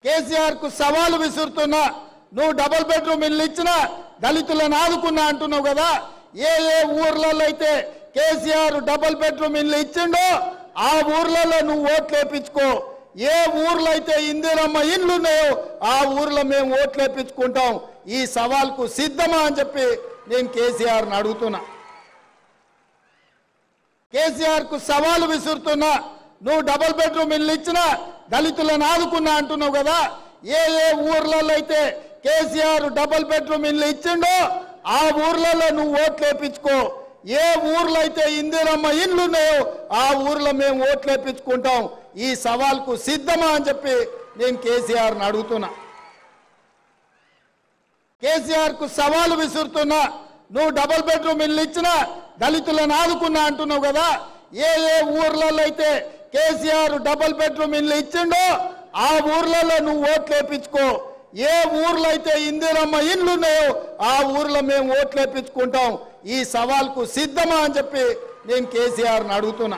కేసీఆర్ కు సవాలు విసురుతున్నా నువ్వు డబుల్ బెడ్రూమ్ ఇల్లు ఇచ్చినా దళితులను ఆదుకున్నా అంటున్నావు కదా ఏ ఊర్లలో అయితే కేసీఆర్ డబుల్ బెడ్రూమ్ ఇల్లు ఇచ్చిండో ఆ ఊర్లలో నువ్వు ఓట్లు వేయించుకో ఏ ఊర్లో అయితే ఇందిరమ్మ ఇల్లు ఉన్నాయో ఆ ఊర్లో మేము ఓట్లు వేయించుకుంటాం ఈ సవాల్కు సిద్ధమా అని చెప్పి నేను కేసీఆర్ని అడుగుతున్నా కేసీఆర్ కు సవాలు విసురుతున్నా నువ్వు డబుల్ బెడ్రూమ్ ఇల్లు ఇచ్చినా దళితులను ఆదుకున్నా అంటున్నావు కదా ఏ ఊర్లలో అయితే కేసీఆర్ డబుల్ బెడ్రూమ్ ఇల్లు ఇచ్చిండో ఆ ఊర్లలో నువ్వు ఓట్లు వేయించుకో ఏ ఊర్లో అయితే ఇందిరమ్మ ఇల్లు ఉన్నాయో ఆ ఊర్లో మేము ఓట్లు వేయించుకుంటాం ఈ సవాల్కు సిద్ధమా అని చెప్పి నేను కేసీఆర్ని అడుగుతున్నా కేసీఆర్ కు సవాలు విసురుతున్నా నువ్వు డబుల్ బెడ్రూమ్ ఇల్లు ఇచ్చినా దళితులను ఆదుకున్నా అంటున్నావు కదా ఏ ఊర్లలో అయితే కేసీఆర్ డబుల్ బెడ్రూమ్ ఇల్లు ఇచ్చిండో ఆ ఊర్లలో నువ్వు ఓట్లు వేయించుకో ఏ ఊర్లో అయితే ఇందిరమ్మ ఇల్లు ఉన్నాయో ఆ ఊర్లో మేము ఓట్లు వేయించుకుంటాం ఈ సవాల్కు సిద్ధమా అని చెప్పి నేను కేసీఆర్ని అడుగుతున్నా